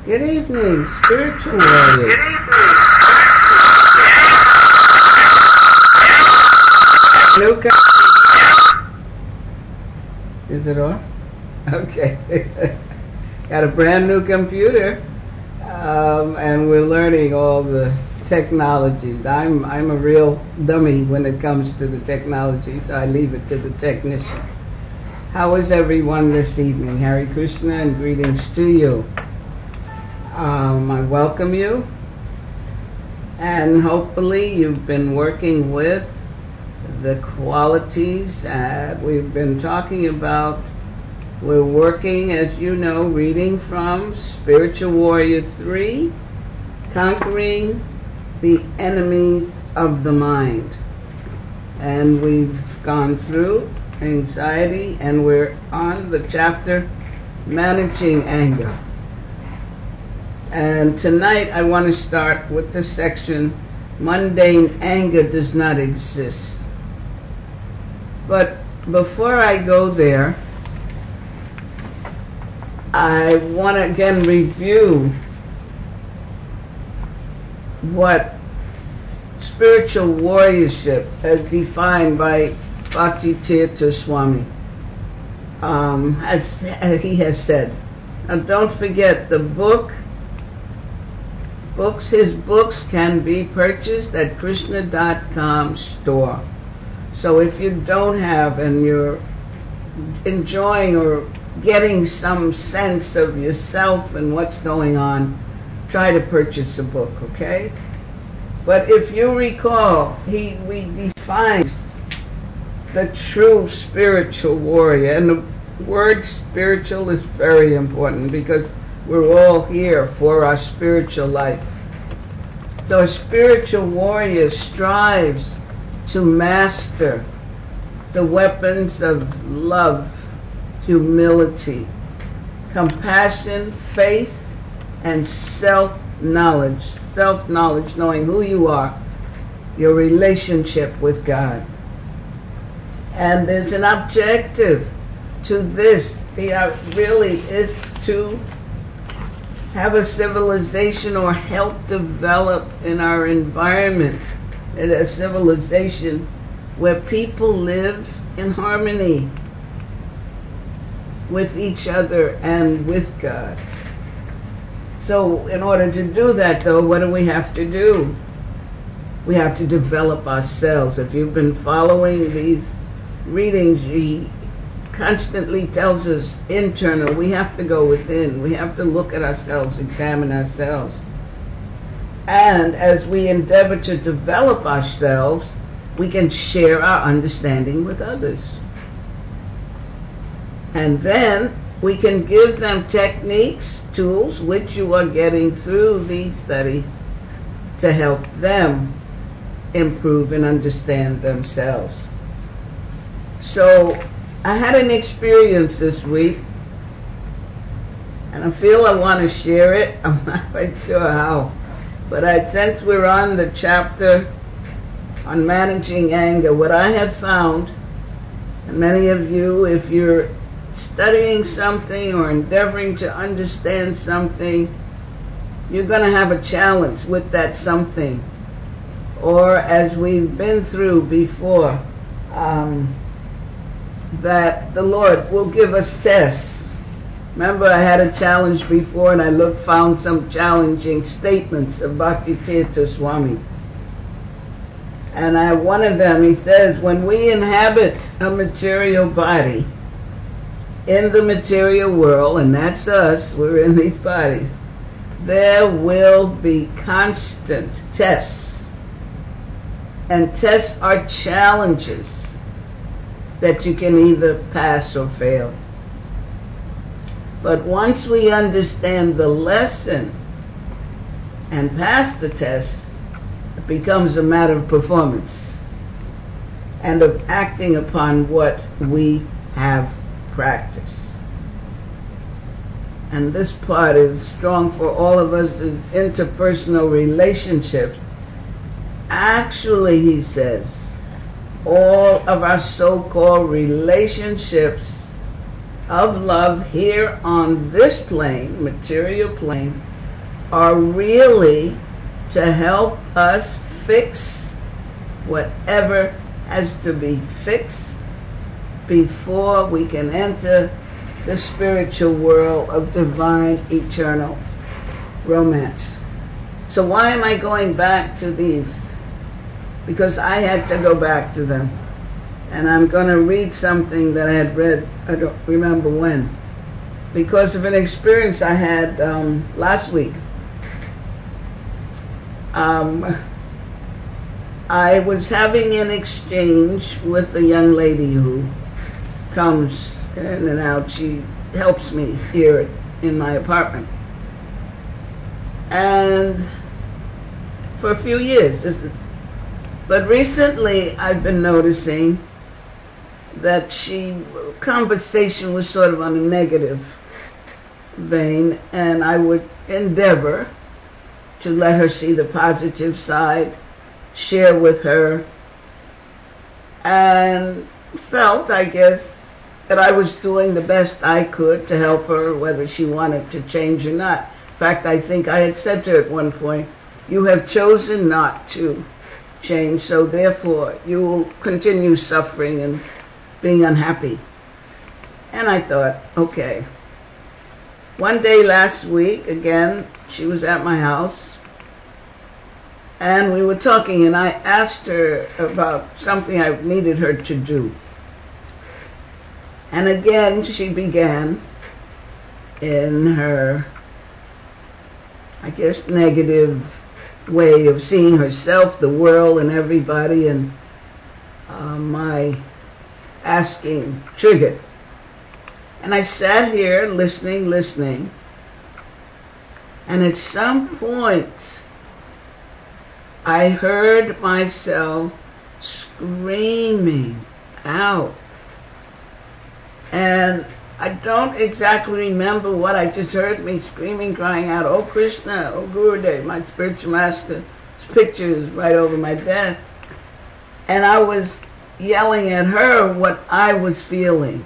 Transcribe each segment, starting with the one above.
Good evening, spiritual warriors. Good Is it on? Okay. Got a brand new computer, and we're learning all the technologies. I'm a real dummy when it comes to the technology, so I leave it to the technicians. How is everyone this evening? Hare Krishna and greetings to you. I welcome you, and hopefully you've been working with the qualities that we've been talking about. We're working, as you know, reading from Spiritual Warrior 3, Conquering the Enemies of the Mind. And we've gone through anxiety, and we're on the chapter Managing Anger. And tonight I want to start with the section Mundane Anger Does Not Exist. But before I go there, I want to again review what spiritual warriorship as defined by Bhakti Tirtha Swami as he has said. Now don't forget the his books can be purchased at Krishna.com store. So if you don't have and you're enjoying or getting some sense of yourself and what's going on, try to purchase the book, okay? But if you recall, we defined the true spiritual warrior, and the word spiritual is very important because we're all here for our spiritual life. So a spiritual warrior strives to master the weapons of love, humility, compassion, faith, and self-knowledge. Self-knowledge, knowing who you are, your relationship with God. And there's an objective to this. Really, it's to have a civilization or help develop in our environment, in a civilization where people live in harmony with each other and with God. So in order to do that, though, what do we have to do? We have to develop ourselves. If you've been following these readings, he constantly tells us internal. We have to go within. We have to look at ourselves, examine ourselves. And as we endeavor to develop ourselves, we can share our understanding with others. And then we can give them techniques, tools, which you are getting through these studies to help them improve and understand themselves. So I had an experience this week, and I feel I want to share it. I'm not quite sure how. But since we're on the chapter on managing anger, what I have found, and many of you, if you're studying something or endeavoring to understand something, you're going to have a challenge with that something. Or as we've been through before, that the Lord will give us tests. Remember, I had a challenge before, and I found some challenging statements of Bhakti Tirtha Swami. And one of them, he says, when we inhabit a material body, in the material world, and that's us, we're in these bodies, there will be constant tests. And tests are challenges that you can either pass or fail. But once we understand the lesson and pass the test, it becomes a matter of performance and of acting upon what we have practiced. And this part is strong for all of us, is interpersonal relationships. Actually, he says, all of our so-called relationships of love here on this plane, material plane, are really to help us fix whatever has to be fixed before we can enter the spiritual world of divine eternal romance. So why am I going back to these? Because I had to go back to them. And I'm going to read something that I had read, I don't remember when, because of an experience I had last week. I was having an exchange with a young lady who comes in and out. She helps me here in my apartment. And for a few years, but recently I've been noticing that conversation was sort of on a negative vein, and I would endeavor to let her see the positive side, share with her, and felt, I guess, that I was doing the best I could to help her, whether she wanted to change or not. In fact, I think I had said to her at one point, you have chosen not to change, so therefore you will continue suffering and being unhappy. And I thought, okay. One day last week, again, she was at my house, and we were talking, and I asked her about something I needed her to do. And again, she began in her, I guess, negative way of seeing herself, the world, and everybody, and my asking triggered. And I sat here listening, and at some point I heard myself screaming out. And I don't exactly remember what I just heard, me screaming, crying out, "Oh Krishna, oh Gurudev," my spiritual master's picture is right over my desk. And I was yelling at her what I was feeling.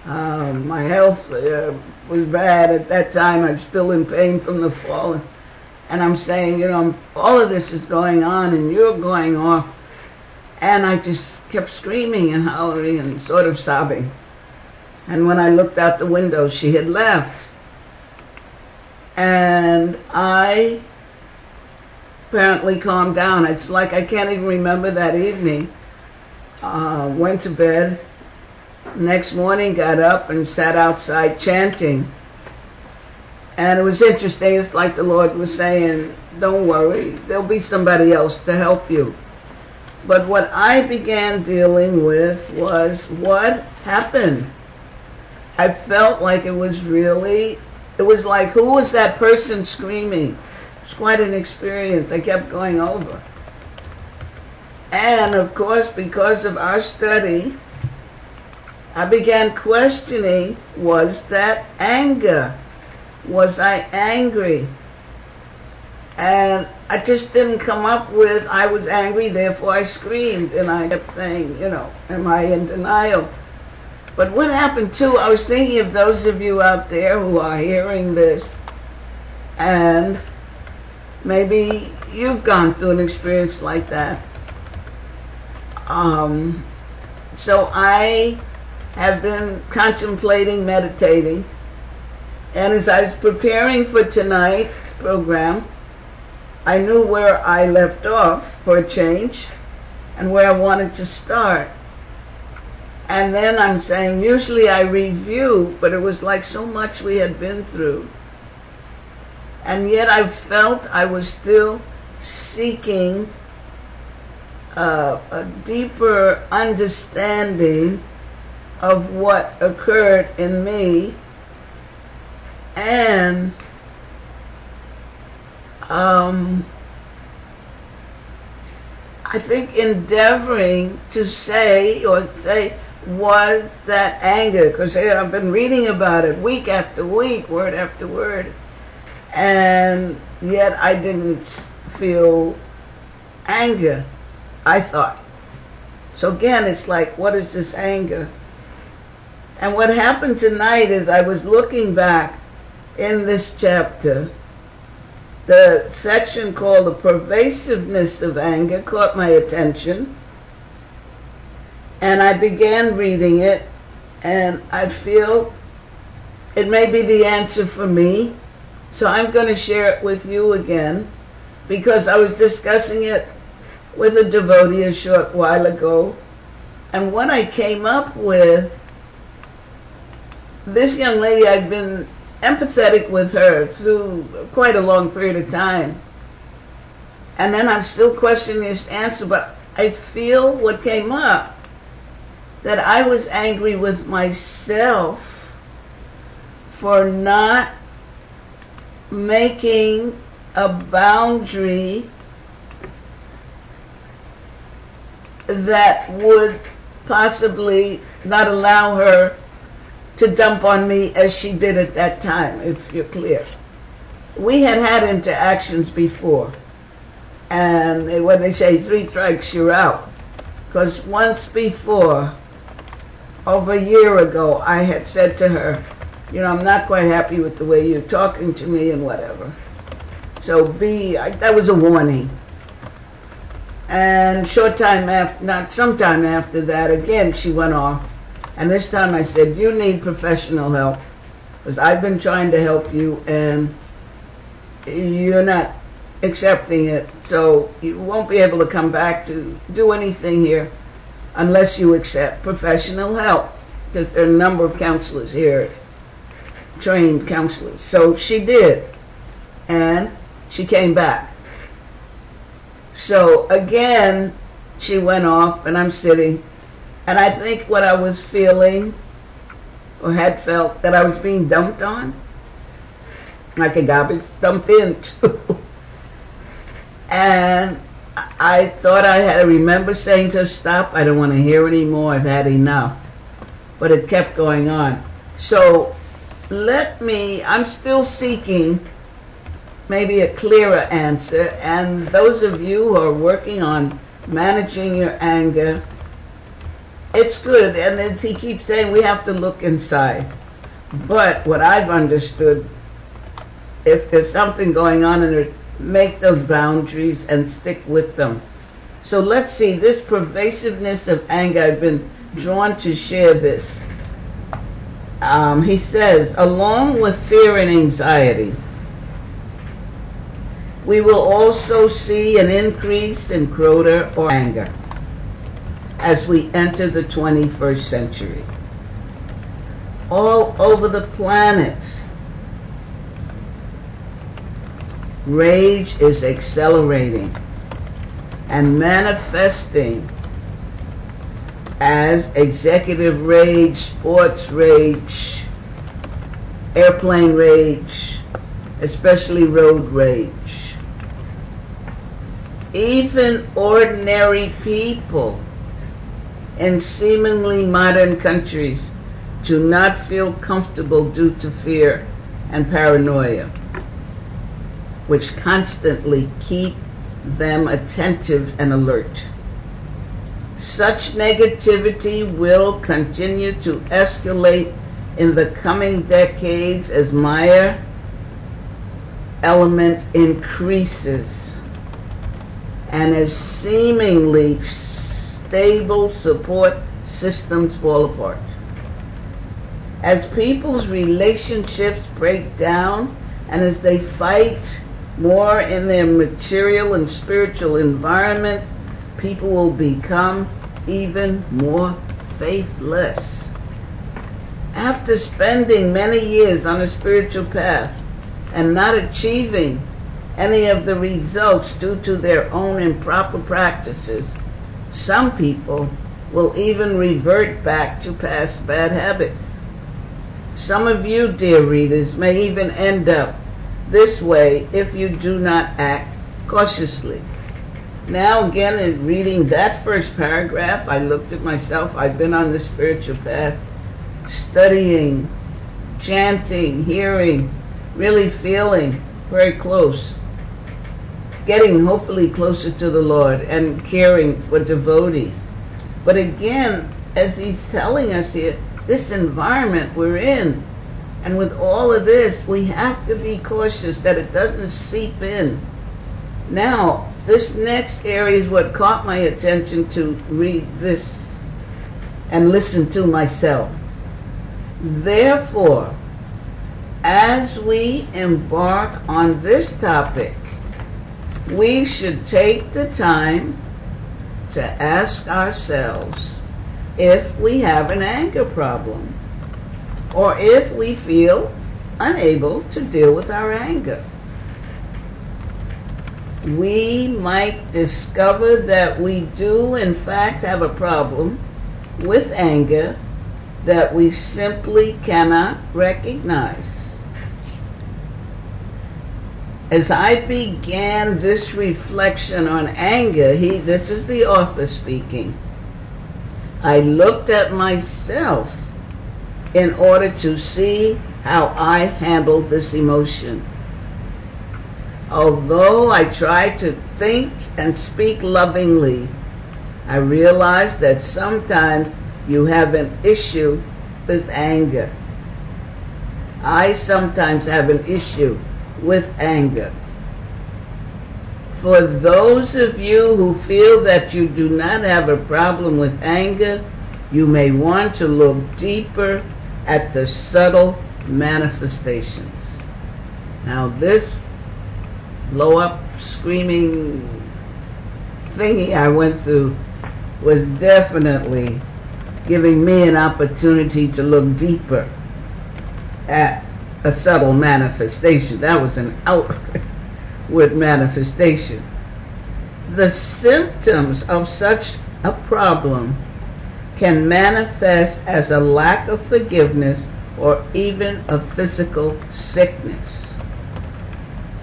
My health was bad at that time. I'm still in pain from the fall. And I'm saying, all of this is going on and you're going off. And I just kept screaming and hollering and sort of sobbing. And when I looked out the window, she had left. And I apparently calmed down. It's like I can't even remember that evening. Went to bed. Next morning, got up and sat outside chanting. And it was interesting. It's like the Lord was saying, don't worry, there'll be somebody else to help you. But what I began dealing with was what happened. I felt like it was like, who was that person screaming? It's quite an experience. I kept going over. And of course, because of our study, I began questioning, was that anger? Was I angry? And I just didn't come up with, I was angry, therefore I screamed. And I kept saying, am I in denial? But what happened too, I was thinking of those of you out there who are hearing this, and maybe you've gone through an experience like that. So I have been contemplating, meditating, and as I was preparing for tonight's program, I knew where I left off for a change and where I wanted to start. And then I'm saying, usually I review, but it was like so much we had been through. And yet I felt I was still seeking a deeper understanding of what occurred in me, and I think endeavoring to say, was that anger? Because I've been reading about it week after week, word after word, and yet I didn't feel anger, I thought. So again, it's like, what is this anger? And what happened tonight is I was looking back in this chapter, The section called The Pervasiveness of Anger caught my attention, and I began reading it, and I feel it may be the answer for me, so I'm going to share it with you again, because I was discussing it with a devotee a short while ago, and what I came up with, this young lady, I've been empathetic with her through quite a long period of time, and then I'm still questioning this answer, but I feel what came up, that I was angry with myself for not making a boundary that would possibly not allow her to dump on me as she did at that time, if you're clear. We had interactions before, and when they say 3 strikes, you're out. Because once before, over a year ago, I had said to her, you know, I'm not quite happy with the way you're talking to me and whatever. So that was a warning. And sometime after that, again, she went off. And this time I said, you need professional help, because I've been trying to help you and you're not accepting it, so you won't be able to come back to do anything here unless you accept professional help, because there are a number of counselors here, trained counselors. So she did, and she came back. So again, she went off, and I'm sitting. And I think what I was feeling, or had felt, that I was being dumped on, like a garbage dumped into. And I thought I had to remember saying to her, stop, I don't want to hear anymore, I've had enough. But it kept going on. So I'm still seeking maybe a clearer answer, and those of you who are working on managing your anger, it's good, and as he keeps saying, we have to look inside. But what I've understood, if there's something going on in it, make those boundaries and stick with them. So let's see, this pervasiveness of anger, I've been drawn to share this. He says, along with fear and anxiety, we will also see an increase in crota or anger as we enter the 21st century. All over the planet, rage is accelerating and manifesting as executive rage, sports rage, airplane rage, especially road rage. Even ordinary people in seemingly modern countries do not feel comfortable due to fear and paranoia, which constantly keep them attentive and alert. Such negativity will continue to escalate in the coming decades as Maya element increases and as seemingly stable support systems fall apart. As people's relationships break down and as they fight more in their material and spiritual environments, people will become even more faithless. After spending many years on a spiritual path and not achieving any of the results due to their own improper practices, some people will even revert back to past bad habits. Some of you, dear readers, may even end up this way if you do not act cautiously. Now again, in reading that first paragraph, I looked at myself. I've been on the spiritual path, studying, chanting, hearing, really feeling very close, getting hopefully closer to the Lord and caring for devotees. But again, as he's telling us here, this environment we're in, And with all of this, we have to be cautious that it doesn't seep in. Now, this next area is what caught my attention to read this and listen to myself. Therefore, as we embark on this topic, we should take the time to ask ourselves if we have an anger problem, or if we feel unable to deal with our anger. We might discover that we do in fact have a problem with anger that we simply cannot recognize. As I began this reflection on anger, this is the author speaking, I looked at myself in order to see how I handled this emotion. Although I tried to think and speak lovingly, I realized that sometimes you have an issue with anger. I sometimes have an issue with anger. For those of you who feel that you do not have a problem with anger, you may want to look deeper at the subtle manifestations. Now this blow up screaming thingy I went through was definitely giving me an opportunity to look deeper at a subtle manifestation. That was an outward manifestation. The symptoms of such a problem can manifest as a lack of forgiveness or even a physical sickness.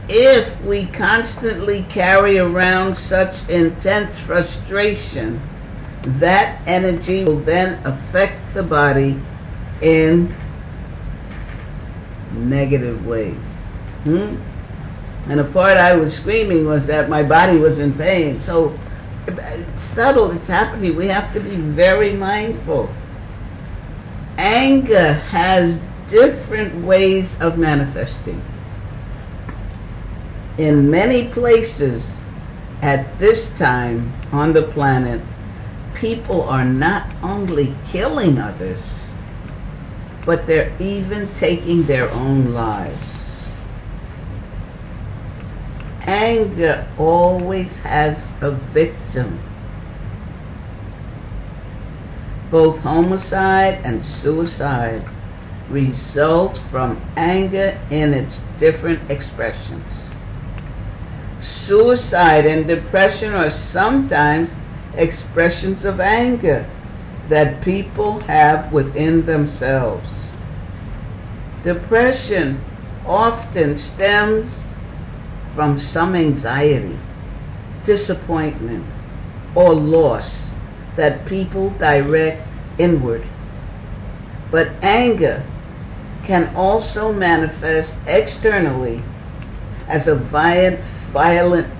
If we constantly carry around such intense frustration, that energy will then affect the body in negative ways. And the part I was screaming was that my body was in pain. So it's subtle, it's happening. We have to be very mindful. Anger has different ways of manifesting. In many places at this time on the planet, people are not only killing others, but they're even taking their own lives. Anger always has a victim. Both homicide and suicide result from anger in its different expressions. Suicide and depression are sometimes expressions of anger that people have within themselves. Depression often stems from some anxiety, disappointment, or loss that people direct inward. But anger can also manifest externally as a violent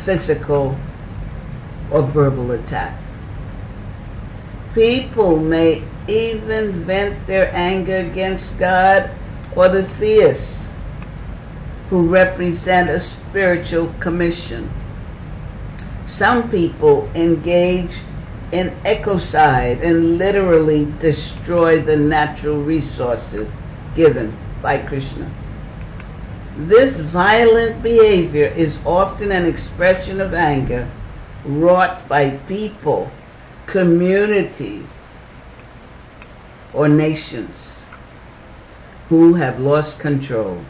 physical or verbal attack. People may even vent their anger against God or the theists who represent a spiritual commission. Some people engage in ecocide and literally destroy the natural resources given by Krishna. This violent behavior is often an expression of anger wrought by people, communities, or nations who have lost control.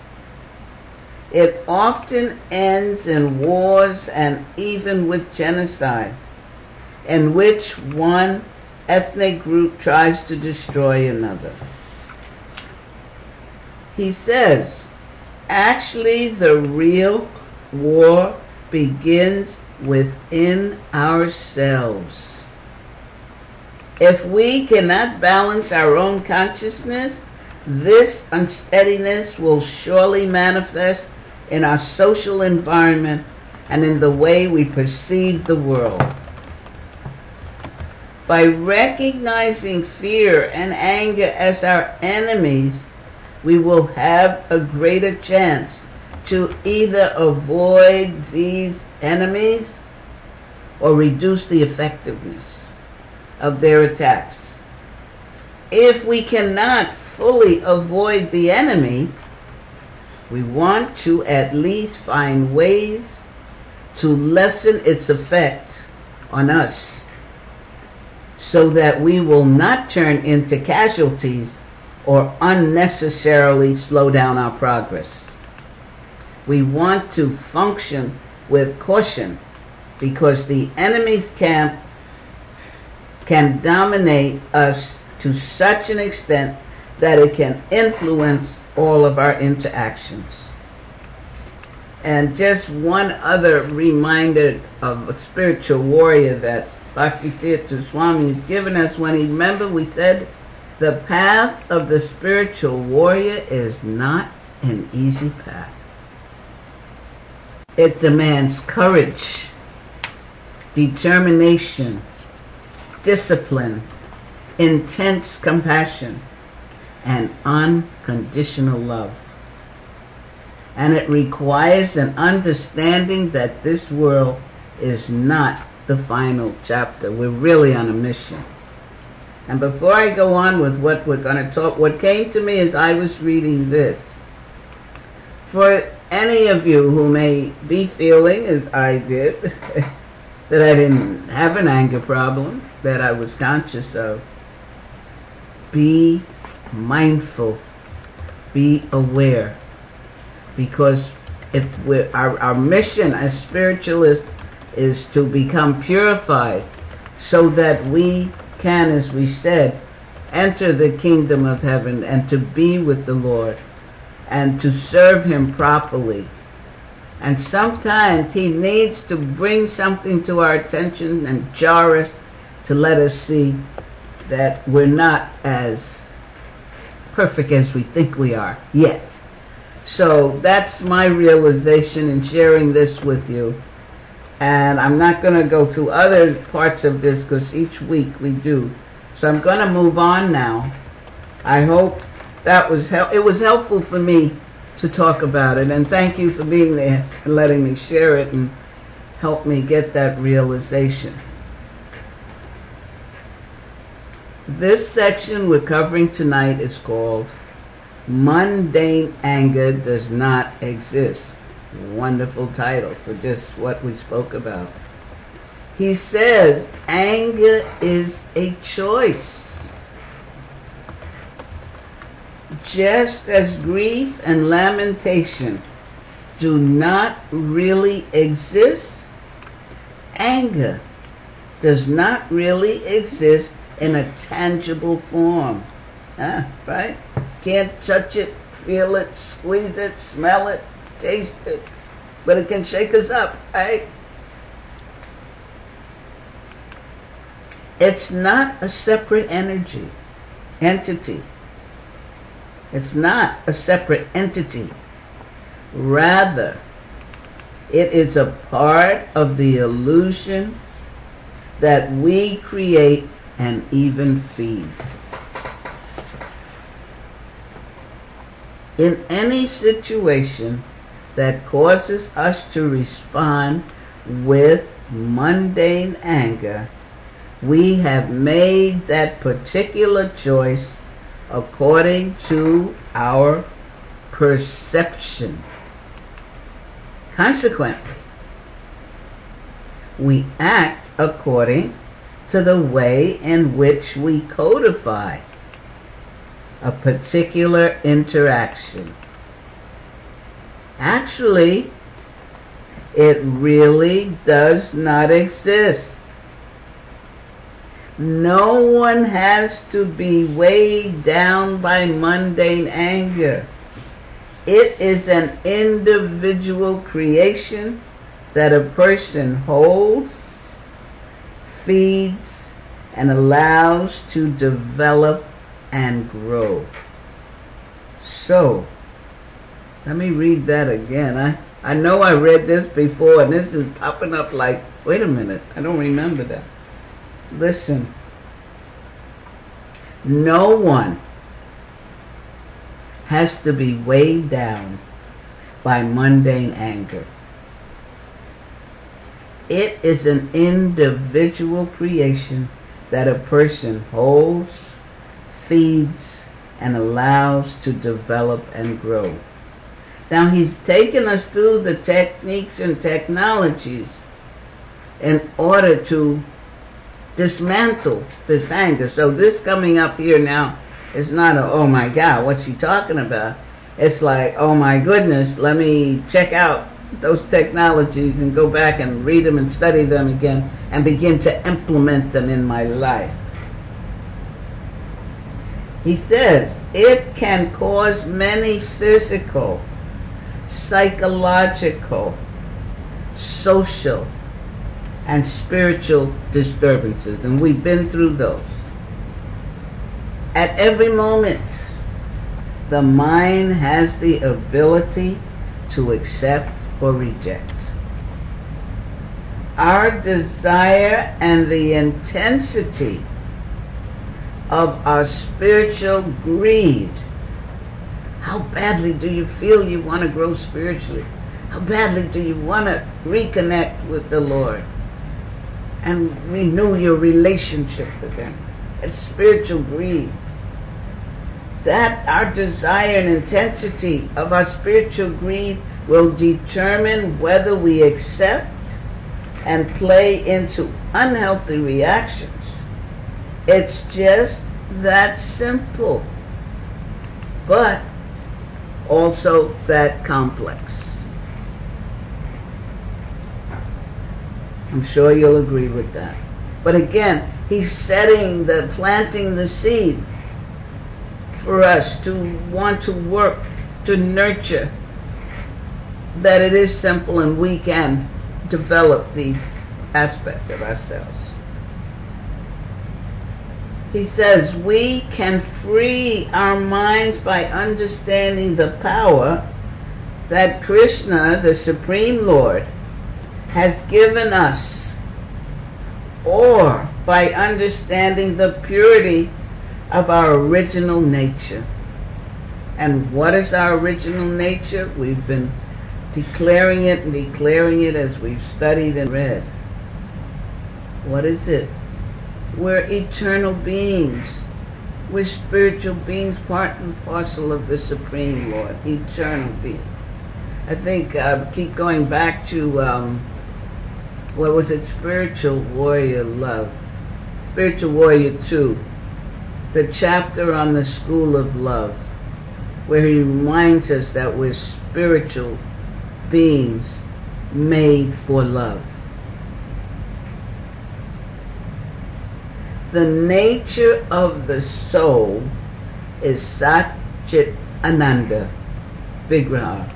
It often ends in wars and even with genocide, in which one ethnic group tries to destroy another. He says, actually the real war begins within ourselves. If we cannot balance our own consciousness, this unsteadiness will surely manifest in our social environment and in the way we perceive the world. By recognizing fear and anger as our enemies, we will have a greater chance to either avoid these enemies or reduce the effectiveness of their attacks. If we cannot fully avoid the enemy, we want to at least find ways to lessen its effect on us so that we will not turn into casualties or unnecessarily slow down our progress. We want to function with caution because the enemy's camp can dominate us to such an extent that it can influence all of our interactions. And just one other reminder of a spiritual warrior that Bhakti Tirtha Swami has given us when he, remember we said, the path of the spiritual warrior is not an easy path. It demands courage, determination, discipline, intense compassion, and unconditional love. And it requires an understanding that this world is not the final chapter. We're really on a mission. And before I go on with what we're going to talk, what came to me as I was reading this, for any of you who may be feeling, as I did, that I didn't have an anger problem that I was conscious of, be mindful, be aware, because if our mission as spiritualists is to become purified so that we can, as we said, enter the kingdom of heaven and to be with the Lord and to serve Him properly. And sometimes He needs to bring something to our attention and jar us to let us see that we're not as perfect as we think we are yet. So that's my realization in sharing this with you. And I'm not going to go through other parts of this because each week we do. So I'm going to move on now. I hope that was it was helpful for me to talk about it. And thank you for being there and letting me share it and help me get that realization. This section we're covering tonight is called Mundane Anger Does Not Exist. Wonderful title for just what we spoke about. He says anger is a choice. Just as grief and lamentation do not really exist, anger does not really exist in a tangible form. Right? Can't touch it, feel it, squeeze it, smell it, taste it, but it can shake us up, right? It's not a separate entity. It's not a separate entity. Rather, it is a part of the illusion that we create and even feed. In any situation that causes us to respond with mundane anger, we have made that particular choice according to our perception. Consequently, we act according to the way in which we codify a particular interaction. Actually, it really does not exist. No one has to be weighed down by mundane anger. It is an individual creation that a person holds, feeds, and allows to develop and grow. So, let me read that again. I know I read this before, and this is popping up like, wait a minute, I don't remember that. Listen. No one has to be weighed down by mundane anger. It is an individual creation that a person holds, feeds, and allows to develop and grow. Now he's taken us through the techniques and technologies in order to dismantle this anger. So this coming up here now is not a, oh my God, what's he talking about? It's like, oh my goodness, let me check out those technologies and go back and read them and study them again and begin to implement them in my life. He says it can cause many physical, psychological, social, and spiritual disturbances, and we've been through those. At every moment, the mind has the ability to accept or reject. Our desire and the intensity of our spiritual greed. How badly do you feel you want to grow spiritually? How badly do you want to reconnect with the Lord and renew your relationship with Him? It's spiritual greed. That our desire and intensity of our spiritual greed will determine whether we accept and play into unhealthy reactions. It's just that simple, but also that complex. I'm sure you'll agree with that. But again, he's planting the seed for us to want to work, to nurture, that it is simple and we can develop these aspects of ourselves. He says we can free our minds by understanding the power that Krishna, the Supreme Lord, has given us, or by understanding the purity of our original nature. And what is our original nature? We've been declaring it as we've studied and read. What is it? We're eternal beings. We're spiritual beings, part and parcel of the Supreme Lord, eternal beings. I think keep going back to what was it? Spiritual Warrior Love. Spiritual Warrior 2. The chapter on the School of Love, where he reminds us that we're spiritual beings made for love. The nature of the soul is Satchit Ananda Vigraha.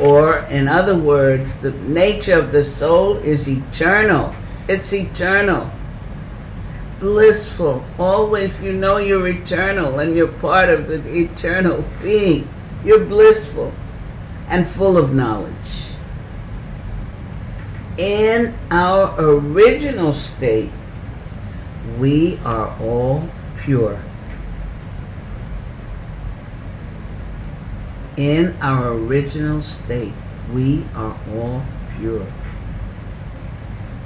Or, in other words, the nature of the soul is eternal. It's eternal. Blissful. Always, you know you're eternal and you're part of the eternal being. You're blissful and full of knowledge. In our original state, we are all pure. In our original state, we are all pure.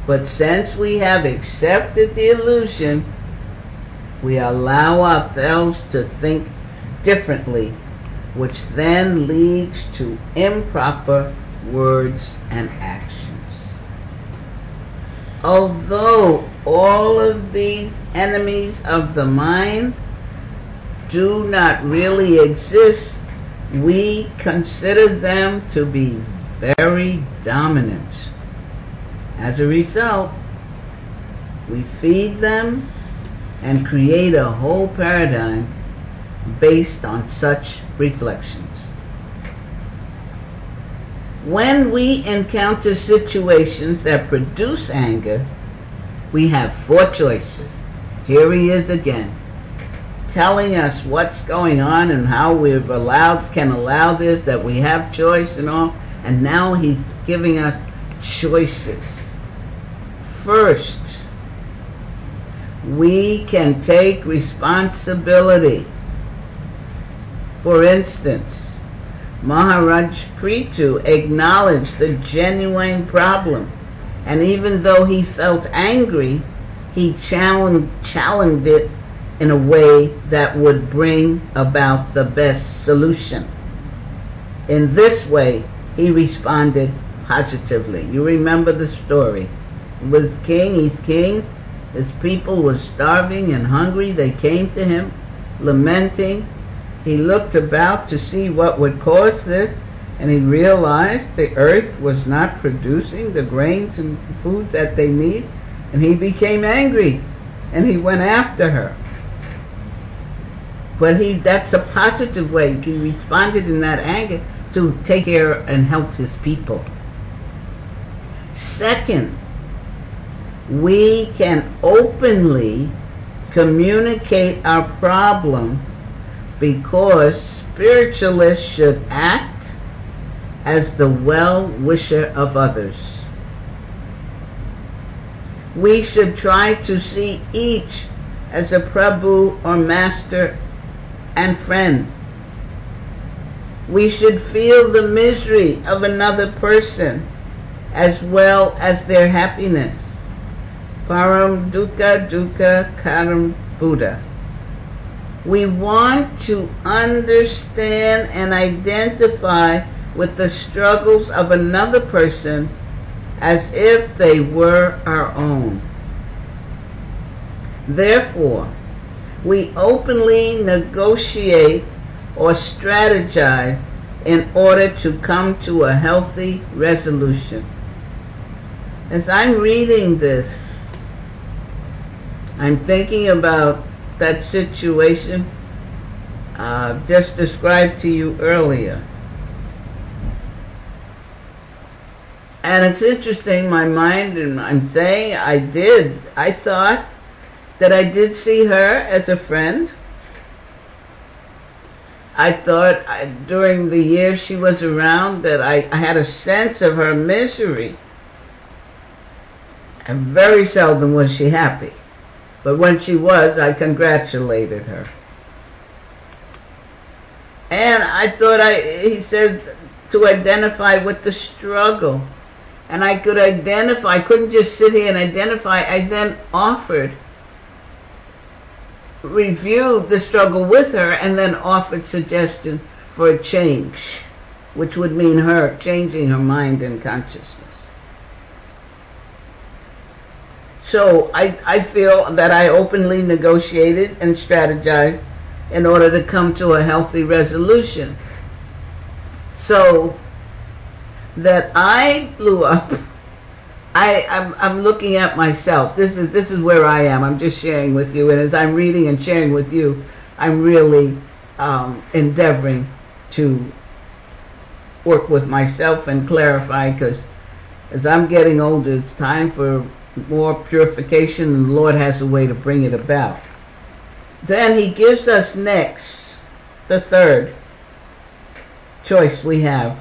But since we have accepted the illusion, we allow ourselves to think differently, which then leads to improper words and actions. Although all of these enemies of the mind do not really exist, we consider them to be very dominant. As a result, we feed them and create a whole paradigm based on such reflections. When we encounter situations that produce anger, we have 4 choices. Here he is again, telling us what's going on and how we can allow this, that we have choice and all, and now he's giving us choices. First, we can take responsibility For instance, Maharaj Prithu acknowledged the genuine problem, and even though he felt angry, he challenged it in a way that would bring about the best solution. In this way, he responded positively. You remember the story. With king, he's king. His people were starving and hungry. They came to him, lamenting. He looked about to see what would cause this, and he realized the earth was not producing the grains and food that they need, and he became angry, and he went after her. But that's a positive way. He responded in that anger to take care and help his people. Second, we can openly communicate our problem, because spiritualists should act as the well-wisher of others. We should try to see each as a Prabhu or master and friend. We should feel the misery of another person as well as their happiness. Param dukkha dukkha karam Buddha. We want to understand and identify with the struggles of another person as if they were our own. Therefore, we openly negotiate or strategize in order to come to a healthy resolution. As I'm reading this, I'm thinking about that situation just described to you earlier. And it's interesting, my mind, and I'm saying I thought that I did see her as a friend. I thought during the years she was around that I had a sense of her misery. And very seldom was she happy. But when she was, I congratulated her. And I thought he said to identify with the struggle. And I could identify, I couldn't just sit here and identify, I then reviewed the struggle with her, and then offered suggestion for a change, which would mean her changing her mind and consciousness. So I feel that I openly negotiated and strategized in order to come to a healthy resolution. So that I blew up, I'm looking at myself. This is where I am. I'm just sharing with you, and as I'm reading and sharing with you, I'm really endeavoring to work with myself and clarify, because as I'm getting older, it's time for more purification, and the Lord has a way to bring it about. Then he gives us next, the third choice we have.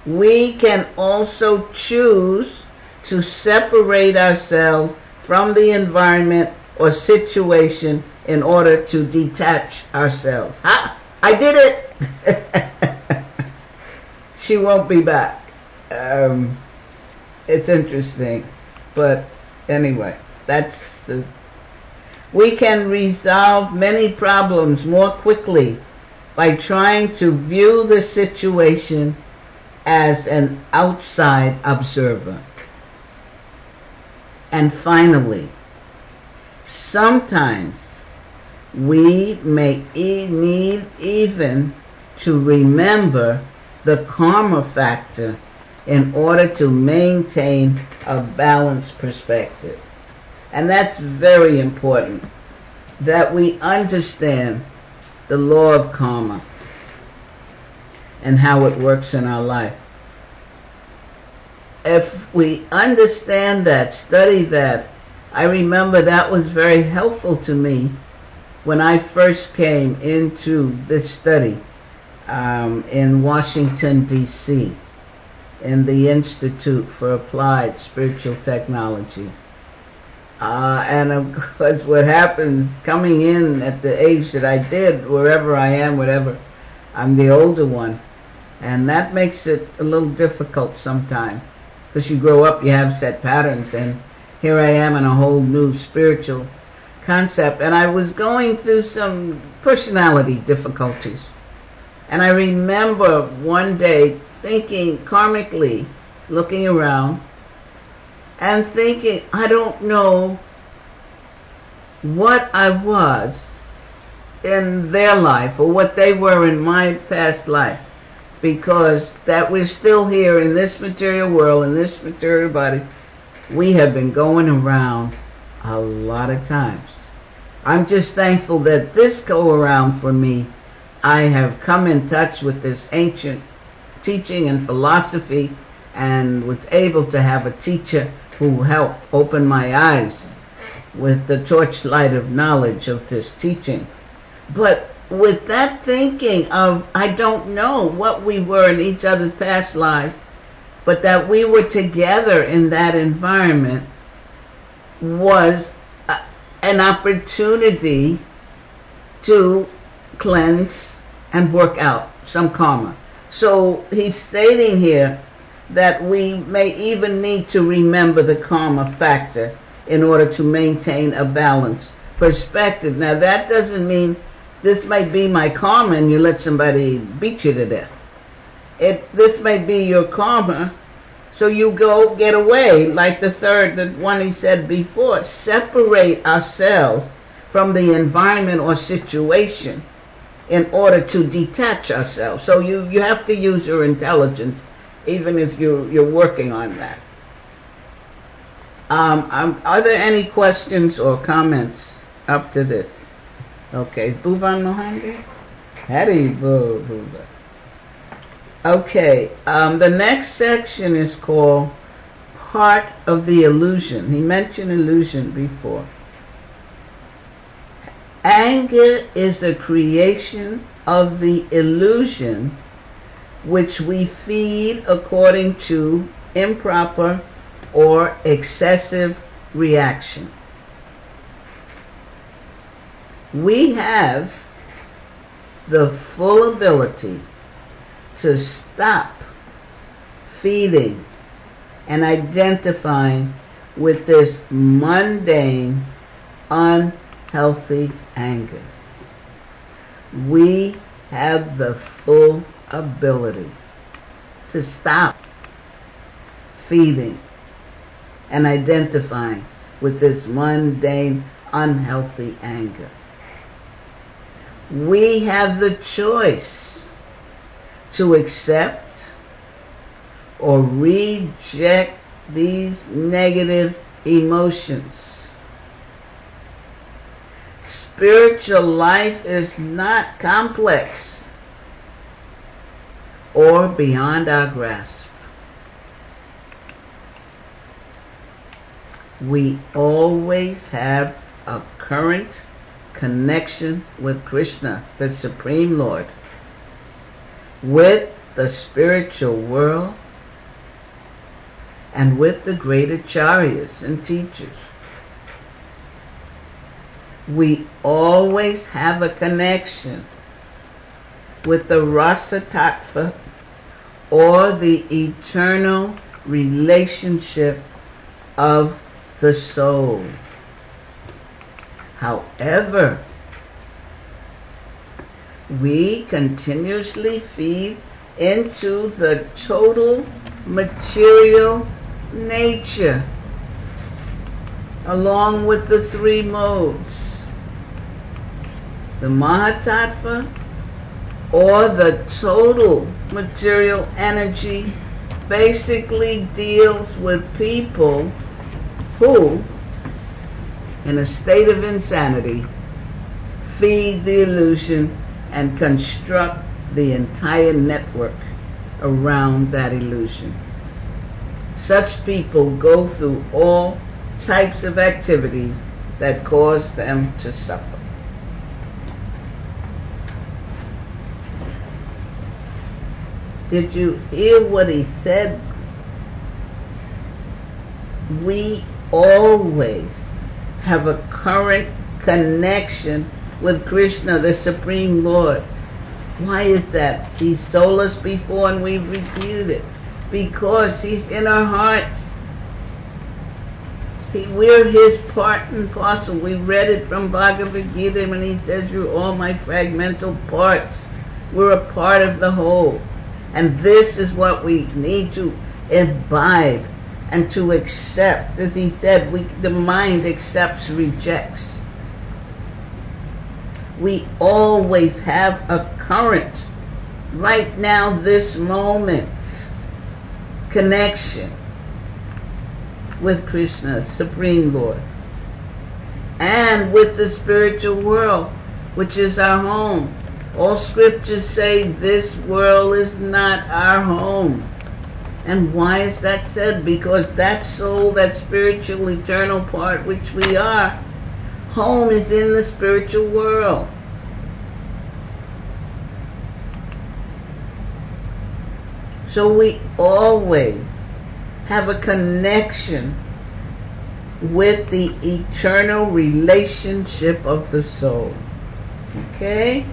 We can also choose to separate ourselves from the environment or situation in order to detach ourselves. Ha! I did it! She won't be back. It's interesting. But anyway, we can resolve many problems more quickly by trying to view the situation as an outside observer. And finally, sometimes we may need even to remember the karma factor in order to maintain a balanced perspective. And that's very important, that we understand the law of karma and how it works in our life. If we understand that, study that, I remember that was very helpful to me when I first came into this study in Washington, D.C., in the Institute for Applied Spiritual Technology. And of course, what happens coming in at the age that I did, wherever I am, whatever, I'm the older one. And that makes it a little difficult sometimes. Because you grow up, you have set patterns. And here I am in a whole new spiritual concept. And I was going through some personality difficulties. And I remember one day thinking karmically, looking around, and thinking, I don't know what I was in their life or what they were in my past life, because that we're still here in this material world, in this material body. We have been going around a lot of times. I'm just thankful that this go around for me, I have come in touch with this ancient teaching and philosophy and was able to have a teacher who helped open my eyes with the torchlight of knowledge of this teaching. But with that thinking of, I don't know what we were in each other's past lives, but that we were together in that environment was an opportunity to cleanse and work out some karma. So he's stating here that we may even need to remember the karma factor in order to maintain a balanced perspective. Now that doesn't mean this might be my karma and you let somebody beat you to death. This may be your karma, so you go get away, like the one he said before, separate ourselves from the environment or situation in order to detach ourselves. So you have to use your intelligence, even if you're working on that. Are there any questions or comments up to this? Okay, Bhuvan Mohanty? Hari Bhuvan. Okay, the next section is called Part of the Illusion. He mentioned illusion before. Anger is a creation of the illusion which we feed according to improper or excessive reaction. We have the full ability to stop feeding and identifying with this mundane, unhealthy anger. We have the full ability to stop feeding and identifying with this mundane, unhealthy anger. We have the choice to accept or reject these negative emotions. Spiritual life is not complex or beyond our grasp. We always have a current connection with Krishna, the Supreme Lord, with the spiritual world, and with the great acharyas and teachers. We always have a connection with the Rasa Tattva, or the eternal relationship of the soul. However, we continuously feed into the total material nature along with the three modes. The Mahatattva, or the total material energy, basically deals with people who, in a state of insanity, feed the illusion and construct the entire network around that illusion. Such people go through all types of activities that cause them to suffer. Did you hear what he said? We always have a current connection with Krishna, the Supreme Lord. Why is that? He's told us before and we've repeated it. Because He's in our hearts. We're His part and parcel. We read it from Bhagavad Gita when He says, "You're all my fragmental parts." We're a part of the whole. And this is what we need to imbibe and to accept. As He said, the mind accepts, rejects. We always have a current, right now, this moment, connection with Krishna, Supreme Lord, and with the spiritual world, which is our home. All scriptures say this world is not our home. And why is that said? Because that soul, that spiritual, eternal part which we are, home is in the spiritual world. So we always have a connection with the eternal relationship of the soul. Okay?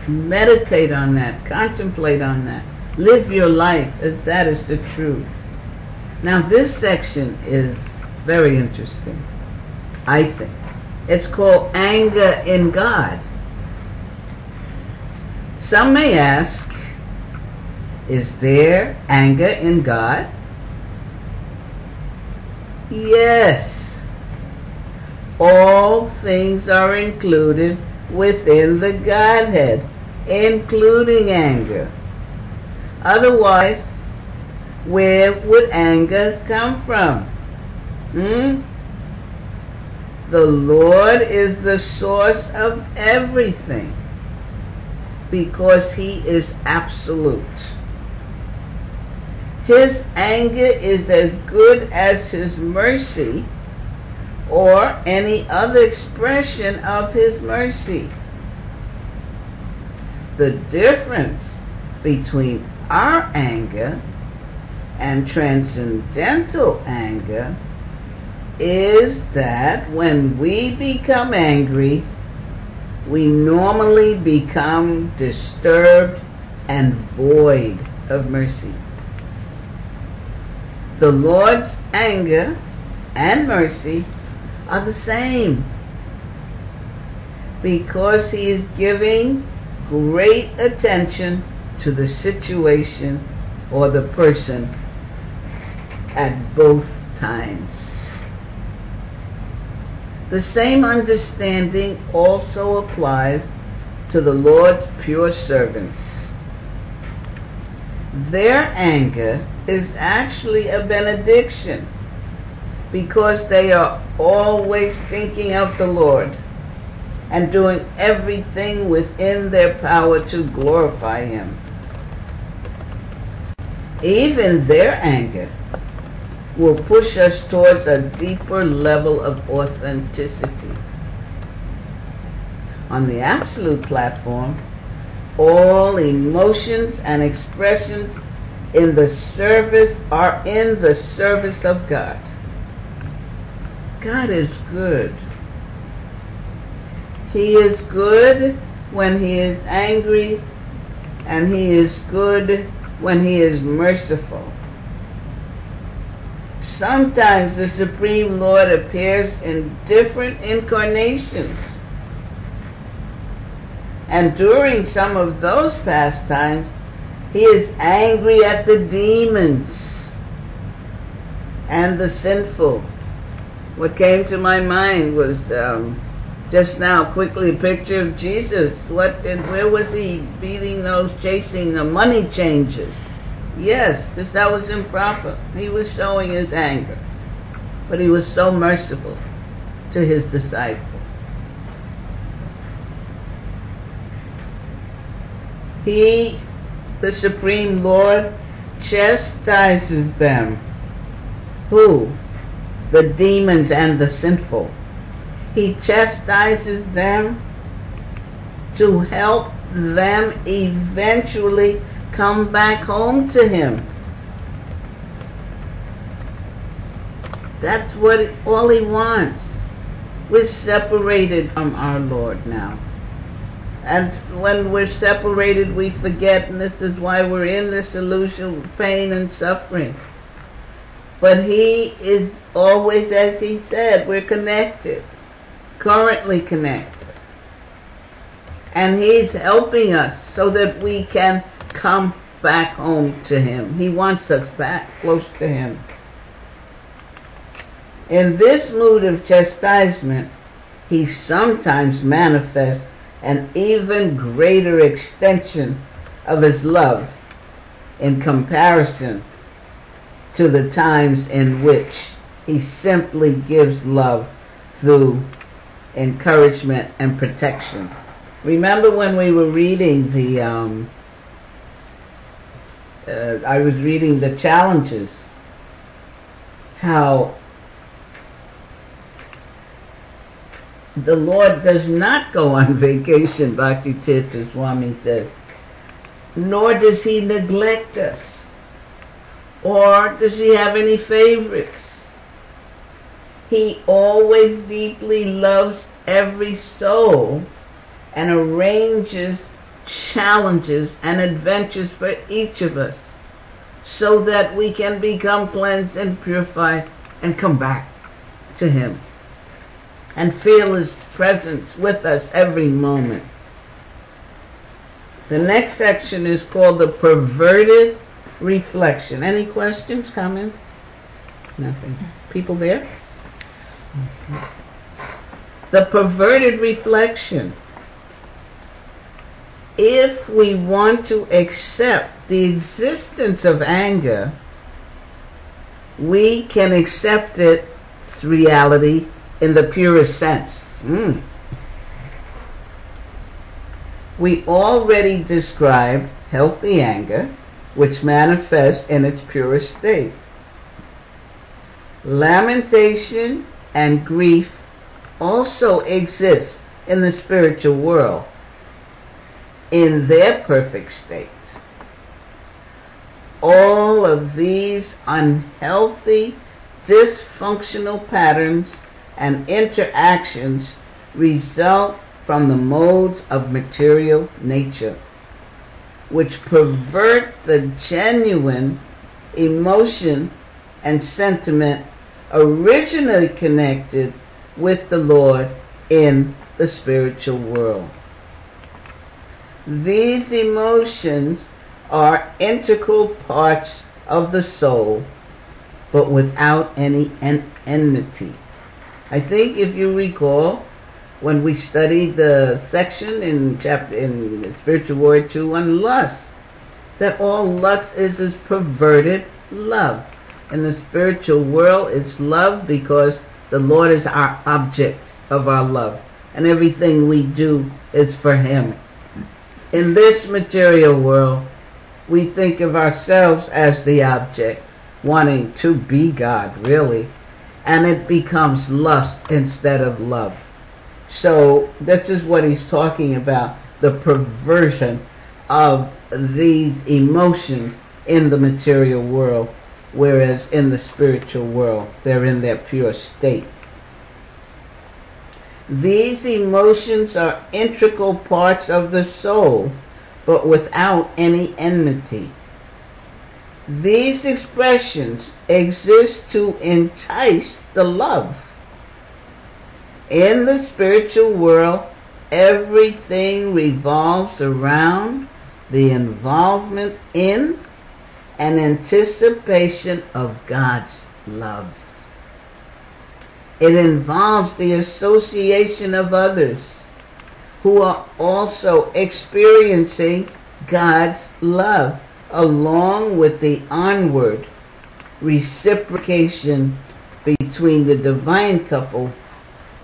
Meditate on that. Contemplate on that. Live your life as that is the truth. Now this section is very interesting, I think. It's called Anger in God. Some may ask, is there anger in God? Yes. All things are included within the Godhead, including anger. Otherwise, where would anger come from? The Lord is the source of everything because He is absolute. His anger is as good as His mercy or any other expression of His mercy. The difference between our anger and transcendental anger is that when we become angry, we normally become disturbed and void of mercy. The Lord's anger and mercy are the same because He is giving great attention to the situation or the person at both times. The same understanding also applies to the Lord's pure servants. Their anger is actually a benediction because they are always thinking of the Lord and doing everything within their power to glorify Him. Even their anger will push us towards a deeper level of authenticity. On the absolute platform, all emotions and expressions are in the service of God. God is good. He is good when He is angry, and He is good when He is merciful. Sometimes the Supreme Lord appears in different incarnations. And during some of those pastimes, He is angry at the demons and the sinful. What came to my mind was just now quickly a picture of Jesus. Where was He beating those, chasing the money changers? Yes, because that was improper. He was showing His anger. But He was so merciful to His disciples. He, the Supreme Lord, chastises them. Who? The demons and the sinful. He chastises them to help them eventually come back home to Him. That's what all he wants. We're separated from our Lord now. And when we're separated, we forget, and this is why we're in this illusion of pain and suffering. But he is always, as he said, we're connected, currently connected. And he's helping us so that we can come back home to him. He wants us back close to him. In this mood of chastisement, he sometimes manifests an even greater extension of his love in comparison to the times in which he simply gives love through encouragement and protection. Remember when we were reading the, I was reading the challenges, how the Lord does not go on vacation, Bhakti Tirtha Swami says, nor does he neglect us, or does he have any favorites. He always deeply loves every soul and arranges challenges and adventures for each of us so that we can become cleansed and purified and come back to him and feel his presence with us every moment. The next section is called the perverted reflection. Any questions, comments? Nothing. People there? The perverted reflection. If we want to accept the existence of anger, we can accept its reality in the purest sense. We already described healthy anger, which manifests in its purest state. Lamentation and grief also exist in the spiritual world in their perfect state. All of these unhealthy, dysfunctional patterns and interactions result from the modes of material nature, which pervert the genuine emotion and sentiment originally connected with the Lord in the spiritual world. These emotions are integral parts of the soul, but without any enmity. I think if you recall, when we studied the section in the Spiritual Warrior 2 on lust, that all lust is perverted love. In the spiritual world, it's love because the Lord is our object of our love, and everything we do is for him. In this material world, we think of ourselves as the object, wanting to be God, really, and it becomes lust instead of love. So this is what he's talking about, the perversion of these emotions in the material world, whereas in the spiritual world, they're in their pure state. These emotions are integral parts of the soul, but without any enmity. These expressions exist to entice the love. In the spiritual world, everything revolves around the involvement in and anticipation of God's love. It involves the association of others who are also experiencing God's love, along with the onward reciprocation between the divine couple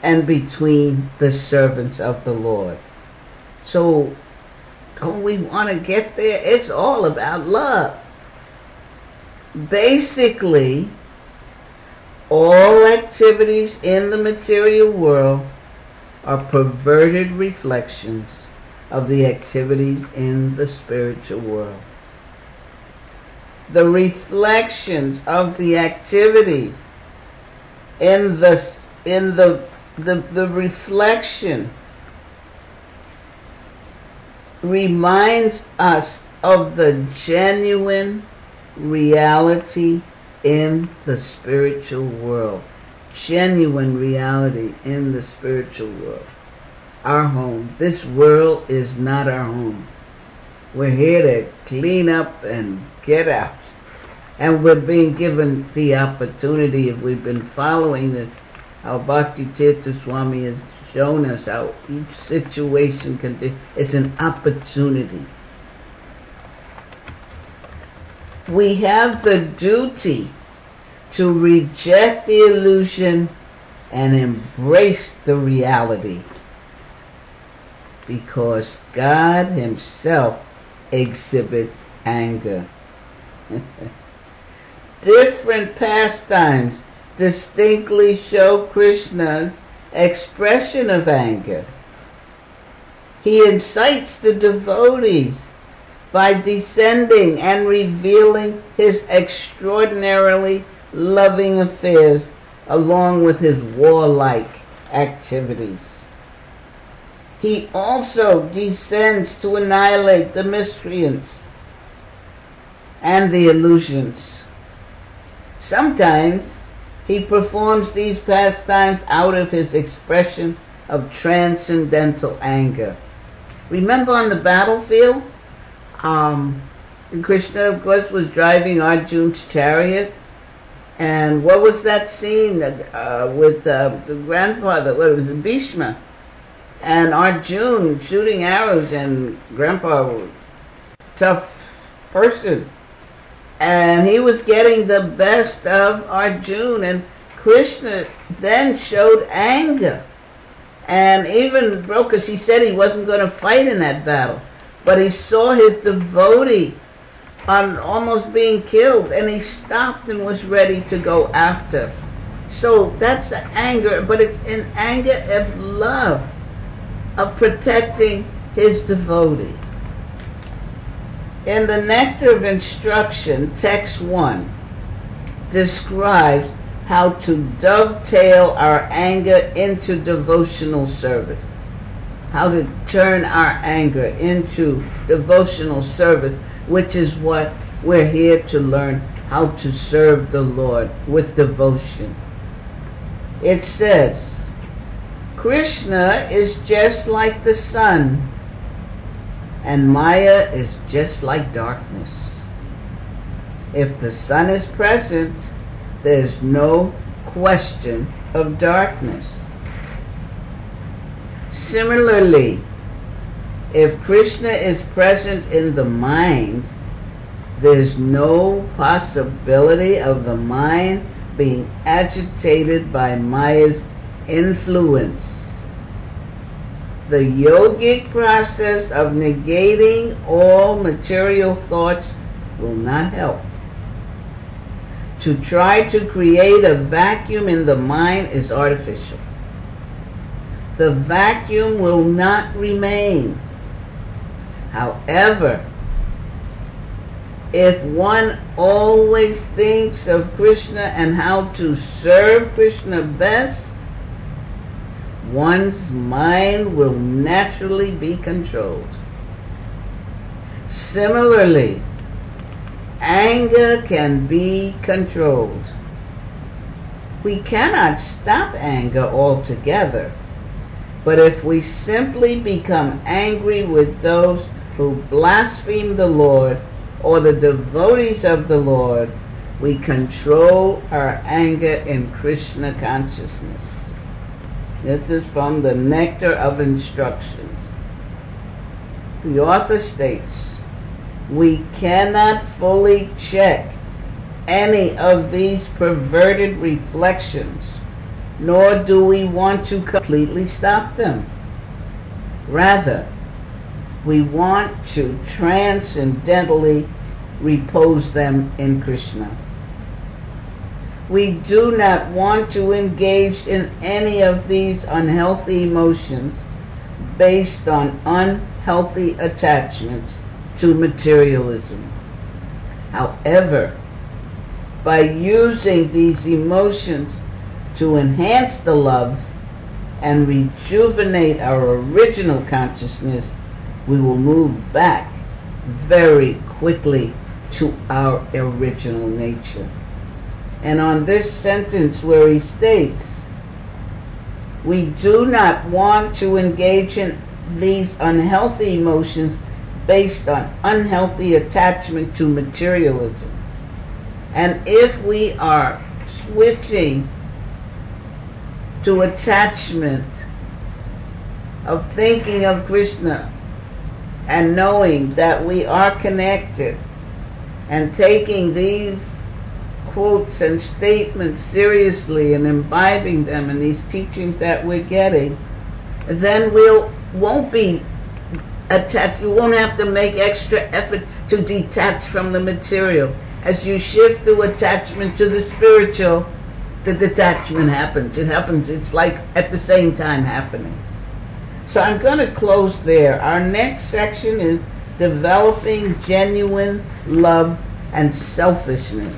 and between the servants of the Lord. So, don't we want to get there? It's all about love. Basically, all activities in the material world are perverted reflections of the activities in the spiritual world. The reflections of the activities in the reflection reminds us of the genuine reality in the spiritual world. Genuine reality in the spiritual world. Our home. This world is not our home. We're here to clean up and get out. And we're being given the opportunity, if we've been following the, how Bhakti Tirtha Swami has shown us how each situation can be, it's an opportunity. We have the duty to reject the illusion and embrace the reality, because God Himself exhibits anger. Different pastimes distinctly show Krishna's expression of anger. He incites the devotees by descending and revealing His extraordinarily loving affairs along with His warlike activities. He also descends to annihilate the miscreants and the illusions. Sometimes He performs these pastimes out of His expression of transcendental anger. Remember on the battlefield, Krishna, of course, was driving Arjuna's chariot. And what was that scene with the grandfather? What was it, Bhishma? And Arjuna shooting arrows, and Grandpa was a tough person. And he was getting the best of Arjuna, and Krishna then showed anger. And even broke us, he said he wasn't going to fight in that battle. But he saw his devotee almost being killed, and he stopped and was ready to go after. So that's anger, but it's an anger of love, of protecting his devotee. In the Nectar of Instruction, text 1 describes how to dovetail our anger into devotional service. How to turn our anger into devotional service, which is what we're here to learn, how to serve the Lord with devotion. It says, Krishna is just like the sun, and Maya is just like darkness. If the sun is present, there's no question of darkness. Similarly, if Krishna is present in the mind, there's no possibility of the mind being agitated by Maya's influence. The yogic process of negating all material thoughts will not help. To try to create a vacuum in the mind is artificial. The vacuum will not remain. However, if one always thinks of Krishna and how to serve Krishna best, one's mind will naturally be controlled. Similarly, anger can be controlled. We cannot stop anger altogether, but if we simply become angry with those who blaspheme the Lord or the devotees of the Lord, we control our anger in Krishna consciousness. This is from the Nectar of Instructions. The author states, we cannot fully check any of these perverted reflections, nor do we want to completely stop them. Rather, we want to transcendentally repose them in Krishna. We do not want to engage in any of these unhealthy emotions based on unhealthy attachments to materialism. However, by using these emotions to enhance the love and rejuvenate our original consciousness, we will move back very quickly to our original nature. And on this sentence where he states, we do not want to engage in these unhealthy emotions based on unhealthy attachment to materialism. And if we are switching to attachment of thinking of Krishna and knowing that we are connected and taking these quotes and statements seriously and imbibing them in these teachings that we're getting, then won't be attached. You won't have to make extra effort to detach from the material. As you shift to attachment to the spiritual, the detachment happens. It happens. It's like at the same time happening. So I'm going to close there. Our next section is developing genuine love and selfishness.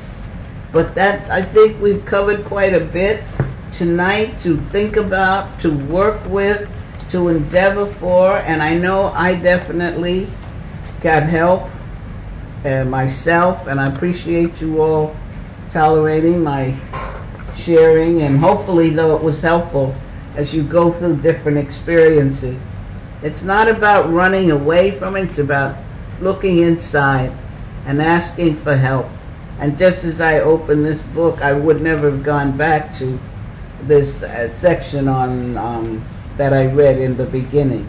But that, I think we've covered quite a bit tonight to think about, to work with, to endeavor for, and I know I definitely got help myself, and I appreciate you all tolerating my sharing, and hopefully, though, it was helpful as you go through different experiences. It's not about running away from it, it's about looking inside and asking for help. And just as I opened this book, I would never have gone back to this section on that I read in the beginning.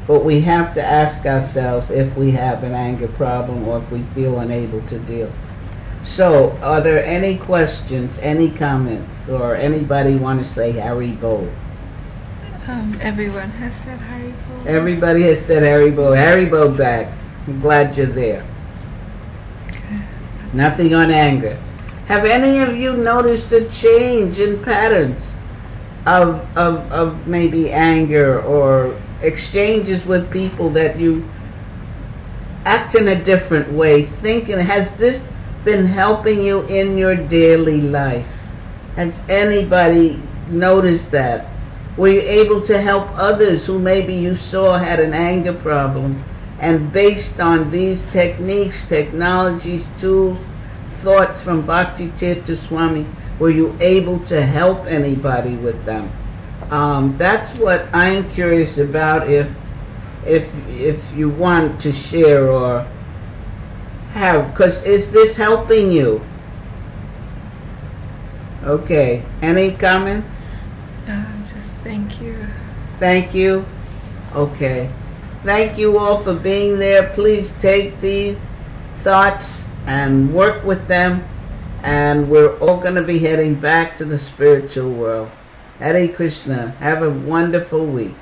But we have to ask ourselves if we have an anger problem or if we feel unable to deal. So, are there any questions, any comments, or anybody want to say Haribo? Everyone has said Haribo. Everybody has said Haribo. Haribo back. I'm glad you're there. Nothing on anger. Have any of you noticed a change in patterns of maybe anger or exchanges with people that you act in a different way, thinking, has this been helping you in your daily life? Has anybody noticed that? Were you able to help others who maybe you saw had an anger problem, and based on these techniques, technologies, tools, thoughts from Bhakti Tirtha Swami, were you able to help anybody with them? That's what I'm curious about. If you want to share or have, because is this helping you? Okay. Any comments? Just thank you. Thank you. Okay. Thank you all for being there. Please take these thoughts and work with them, and we're all going to be heading back to the spiritual world. Hare Krishna. Have a wonderful week.